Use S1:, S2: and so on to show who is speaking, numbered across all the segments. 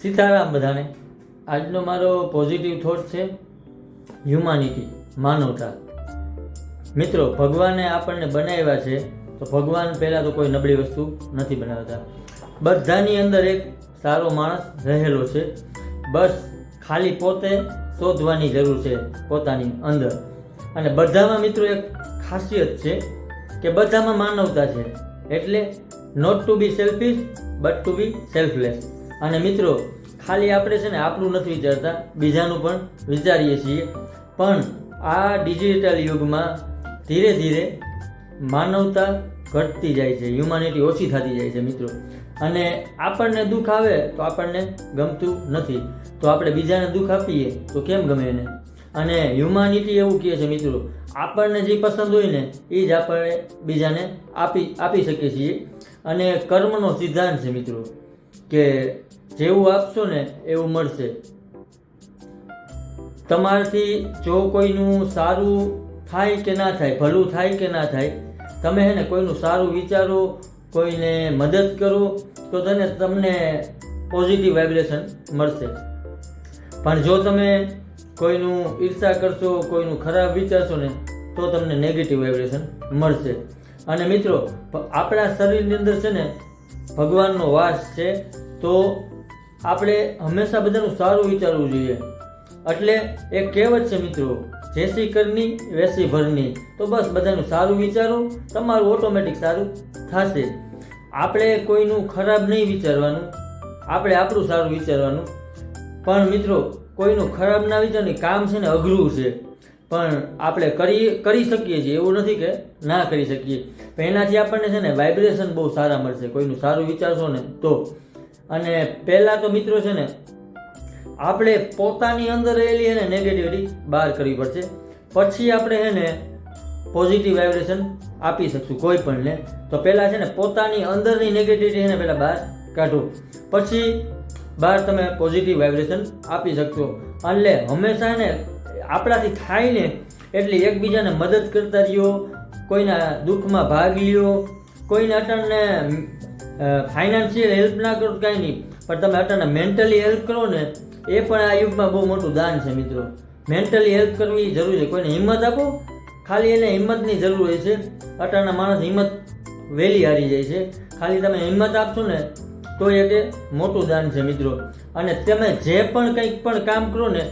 S1: સીતારામ બધાને. આજનો મારો પોઝિટિવ થોટ છે હ્યુમાનિટી, માનવતા. મિત્રો, ભગવાને આપણને બનાવ્યા છે તો ભગવાન પહેલાં તો કોઈ નબળી વસ્તુ નથી બનાવતા. બધાની અંદર એક સારો માણસ રહેલો છે. બસ ખાલી પોતે શોધવાની જરૂર છે પોતાની અંદર. અને બધામાં મિત્રો એક ખાસિયત છે કે બધામાં માનવતા છે. એટલે not to be selfish but to be selfless. અને મિત્રો, ખાલી આપણે છે ને આપણું નથી વિચારતા, બીજાનું પણ વિચારીએ છીએ. પણ આ ડિજિટલ યુગમાં ધીરે ધીરે માનવતા ઘટતી જાય છે, હ્યુમાનિટી ઓછી થતી જાય છે મિત્રો. અને આપણને દુઃખ આવે તો આપણને ગમતું નથી, તો આપણે બીજાને દુઃખ આપીએ તો કેમ ગમે એને. અને હ્યુમાનિટી એવું કહે છે મિત્રો, આપણને જે પસંદ હોય ને એ જ આપણે બીજાને આપી શકીએ છીએ. અને કર્મનો સિદ્ધાંત છે મિત્રો કે જેવું આપશો ને એવું મળશે. તમારાથી જો કોઈનું સારું થાય કે ના થાય, ભલું થાય કે ના થાય, તમે હે ને કોઈનું સારું વિચારો, કોઈને મદદ કરો તો તમને પોઝિટિવ વાઇબ્રેશન મળશે. પણ જો તમે કોઈનું ઈર્ષા કરશો, કોઈનું ખરાબ વિચારશો ને તો તમને નેગેટિવ વાઇબ્રેશન મળશે. અને મિત્રો, આપણા શરીરની અંદર છે ને ભગવાનનો વાસ છે, તો આપણે હંમેશા બધાનું સારું વિચારવું જોઈએ. એટલે એક કહેવત છે મિત્રો, જેસી કરની વેસી ભરની. તો બસ બધાનું સારું વિચારો, તમારું ઓટોમેટિક સારું થશે. આપણે કોઈનું ખરાબ નહીં વિચારવાનું, આપણે આપણું સારું વિચારવાનું. પણ મિત્રો, કોઈનું ખરાબ ના વિચારવાનું કામ છે ને અઘરું છે, પણ આપણે કરી શકીએ છીએ. એવું નથી કે ના કરી શકીએ, પણ એનાથી આપણને છે ને વાઇબ્રેશન બહુ સારા મળશે. કોઈનું સારું વિચારશો ને તો. અને પહેલાં તો મિત્રો છે ને આપણે પોતાની અંદર રહેલી એને નેગેટિવિટી બહાર કરવી પડશે, પછી આપણે એને પોઝિટિવ વાઇબ્રેશન આપી શકશું કોઈ પણને. તો પહેલાં છે ને પોતાની અંદરની નેગેટિવિટી એને પહેલાં બહાર કાઢો, પછી બહાર તમે પોઝિટિવ વાઇબ્રેશન આપી શકશો. એટલે હંમેશા ને આપણાથી થાય ને એટલે એકબીજાને મદદ કરતા રહ્યો, કોઈના દુઃખમાં ભાગ લ્યો. કોઈને અટાણને ફાઇનાન્શિયલ હેલ્પ ના કરો કાંઈ નહીં, પણ તમે અટાણને મેન્ટલી હેલ્પ કરો ને એ પણ આ યુગમાં બહુ મોટું દાન છે મિત્રો. મેન્ટલી હેલ્પ કરવી જરૂરી છે. કોઈને હિંમત આપો, ખાલી એને હિંમતની જરૂર હોય છે. અટાણના માણસ હિંમત વહેલી હારી જાય છે. ખાલી તમે હિંમત આપશો ને તો એ મોટું દાન છે મિત્રો. અને તમે જે પણ કંઈક પણ કામ કરો ને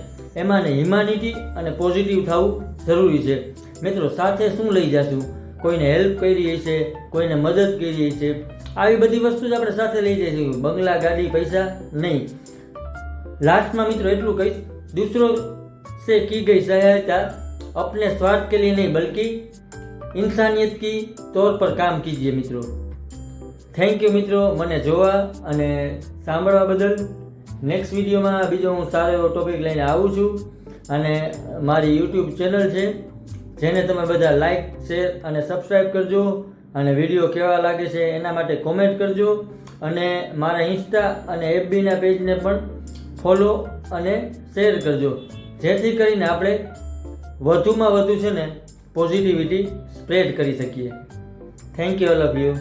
S1: એમાં ને હ્યુમાનિટી અને પોઝિટિવ થવું જરૂરી છે મિત્રો. સાથે શું લઈ જશું? કોઈને હેલ્પ કરી છે, કોઈને મદદ કરી છે, આવી બધી વસ્તુ જ આપણે સાથે લઈ જઈશું. બંગલા, ગાડી, પૈસા નહીં. लास्ट में मित्रों एटलू कहीश, दूसरों से की गई सहायता अपने स्वार्थ के लिए नहीं बल्कि इंसानियत की तौर पर काम कीजिए मित्रों. थैंक यू मित्रों मने जोवा अने सांभळवा बदल. नेक्स्ट विडियो में बीजो हूँ सारो एवो टॉपिक लईने आવું છું. અને મારી YouTube ચેનલ છે જેને તમે બધા લાઈક, શેર અને સબસ્ક્રાઇબ કરજો. અને વિડીયો કેવા લાગે છે એના માટે કોમેન્ટ કરજો. અને મારા ઇન્સ્ટા અને FB ના પેજને પણ ફોલો અને શેર કરજો, જેથી કરીને આપણે વધુમાં વધુ છે ને પોઝિટિવિટી સ્પ્રેડ કરી શકીએ. Thank you all of you.